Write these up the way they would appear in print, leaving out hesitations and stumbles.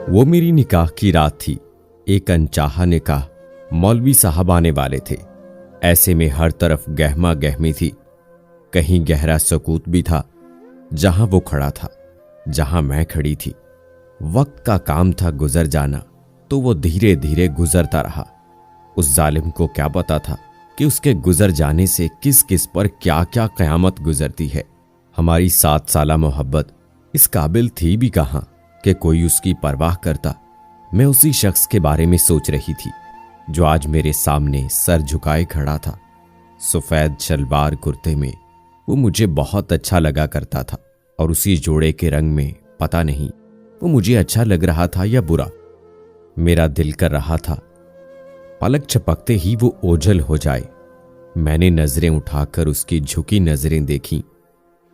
वो मेरी निकाह की रात थी। एक अनचाहा निकाह, मौलवी साहब आने वाले थे। ऐसे में हर तरफ गहमा गहमी थी। कहीं गहरा सकूत भी था। जहां वो खड़ा था, जहां मैं खड़ी थी, वक्त का काम था गुजर जाना, तो वो धीरे धीरे गुजरता रहा। उस जालिम को क्या पता था कि उसके गुजर जाने से किस किस पर क्या क्या कयामत गुजरती है। हमारी 7 साला मोहब्बत इस काबिल थी भी कहां कि कोई उसकी परवाह करता। मैं उसी शख्स के बारे में सोच रही थी जो आज मेरे सामने सर झुकाए खड़ा था। सफेद शलवार कुर्ते में वो मुझे बहुत अच्छा लगा करता था, और उसी जोड़े के रंग में पता नहीं वो मुझे अच्छा लग रहा था या बुरा। मेरा दिल कर रहा था पलक झपकते ही वो ओझल हो जाए। मैंने नजरें उठाकर उसकी झुकी नजरें देखीं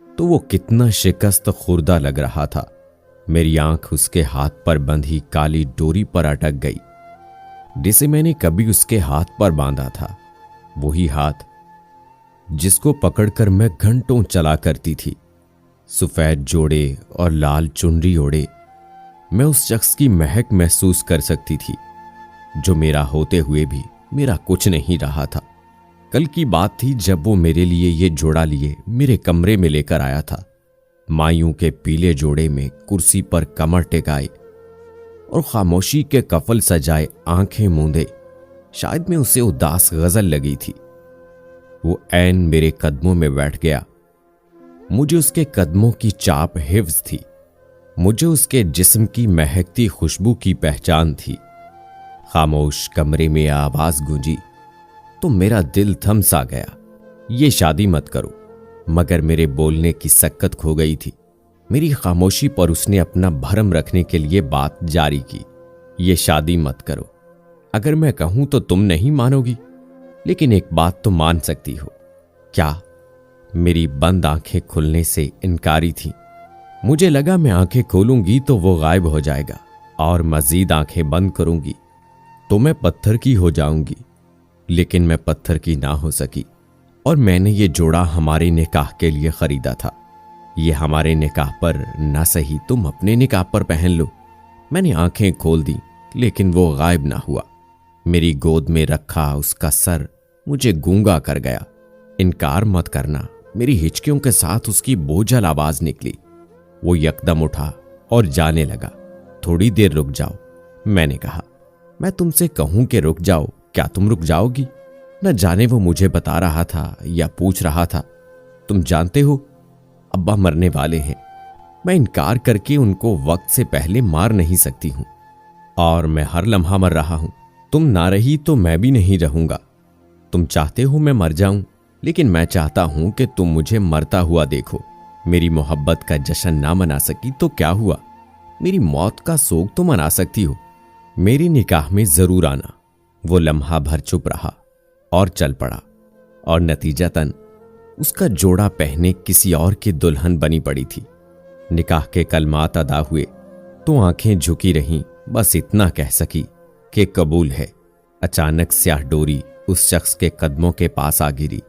तो वो कितना शिकस्त खुर्दा लग रहा था। मेरी आंख उसके हाथ पर बंधी काली डोरी पर अटक गई, जिसे मैंने कभी उसके हाथ पर बांधा था। वही हाथ जिसको पकड़कर मैं घंटों चला करती थी। सफेद जोड़े और लाल चुनरी ओढ़े मैं उस शख्स की महक महसूस कर सकती थी, जो मेरा होते हुए भी मेरा कुछ नहीं रहा था। कल की बात थी जब वो मेरे लिए ये जोड़ा लिए मेरे कमरे में लेकर आया था। मायूं के पीले जोड़े में कुर्सी पर कमर टेकाए और खामोशी के कफल सजाए आंखें मूंदे, शायद मैं उसे उदास गजल लगी थी। वो ऐन मेरे कदमों में बैठ गया। मुझे उसके कदमों की चाप हिफ्ज थी। मुझे उसके जिस्म की महकती खुशबू की पहचान थी। खामोश कमरे में आवाज गूंजी तो मेरा दिल थम सा गया। ये शादी मत करो। मगर मेरे बोलने की सक्कत खो गई थी। मेरी खामोशी पर उसने अपना भरम रखने के लिए बात जारी की। ये शादी मत करो। अगर मैं कहूं तो तुम नहीं मानोगी, लेकिन एक बात तो मान सकती हो। क्या? मेरी बंद आंखें खुलने से इनकारी थी। मुझे लगा मैं आंखें खोलूंगी तो वो गायब हो जाएगा, और मजीद आंखें बंद करूंगी तो मैं पत्थर की हो जाऊंगी। लेकिन मैं पत्थर की ना हो सकी, और मैंने ये जोड़ा हमारे निकाह के लिए खरीदा था। ये हमारे निकाह पर ना सही तुम अपने निकाह पर पहन लो। मैंने आंखें खोल दी, लेकिन वो गायब ना हुआ। मेरी गोद में रखा उसका सर मुझे गूंगा कर गया। इनकार मत करना, मेरी हिचकियों के साथ उसकी बोझल आवाज निकली। वो यकदम उठा और जाने लगा। थोड़ी देर रुक जाओ, मैंने कहा। मैं तुमसे कहूं कि रुक जाओ, क्या तुम रुक जाओगी? न जाने वो मुझे बता रहा था या पूछ रहा था। तुम जानते हो, अब्बा मरने वाले हैं। मैं इनकार करके उनको वक्त से पहले मार नहीं सकती हूं, और मैं हर लम्हा मर रहा हूं। तुम ना रही तो मैं भी नहीं रहूंगा। तुम चाहते हो मैं मर जाऊं, लेकिन मैं चाहता हूं कि तुम मुझे मरता हुआ देखो। मेरी मोहब्बत का जश्न ना मना सकी तो क्या हुआ? मेरी मौत का सोग तो मना सकती हो। मेरी निकाह में जरूर आना। वो लम्हा भर चुप रहा और चल पड़ा, और नतीजतन उसका जोड़ा पहने किसी और की दुल्हन बनी पड़ी थी। निकाह के कलमात अदा हुए तो आंखें झुकी रहीं। बस इतना कह सकी कि कबूल है। अचानक स्याह डोरी उस शख्स के कदमों के पास आ गिरी।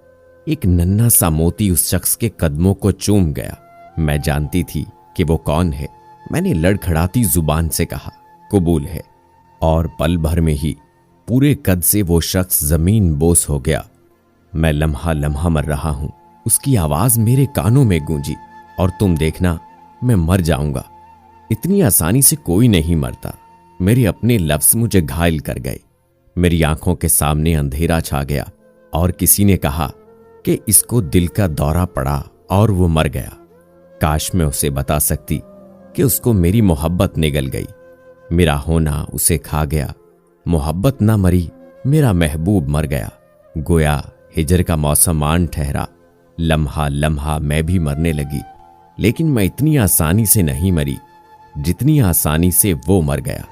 एक नन्हा सा मोती उस शख्स के कदमों को चूम गया। मैं जानती थी कि वो कौन है। मैंने लड़खड़ाती जुबान से कहा, कबूल है। और पल भर में ही पूरे कद से वो शख्स जमीन बोस हो गया। मैं लम्हा लम्हा मर रहा हूं। उसकी आवाज मेरे कानों में गूंजी, और तुम देखना मैं मर जाऊंगा। इतनी आसानी से कोई नहीं मरता। मेरे अपने लफ्ज मुझे घायल कर गए। मेरी आंखों के सामने अंधेरा छा गया, और किसी ने कहा कि इसको दिल का दौरा पड़ा और वो मर गया। काश मैं उसे बता सकती कि उसको मेरी मोहब्बत निगल गई। मेरा होना उसे खा गया। मोहब्बत ना मरी, मेरा महबूब मर गया। गोया हिजर का मौसम आन ठहरा। लम्हा लम्हा मैं भी मरने लगी, लेकिन मैं इतनी आसानी से नहीं मरी जितनी आसानी से वो मर गया।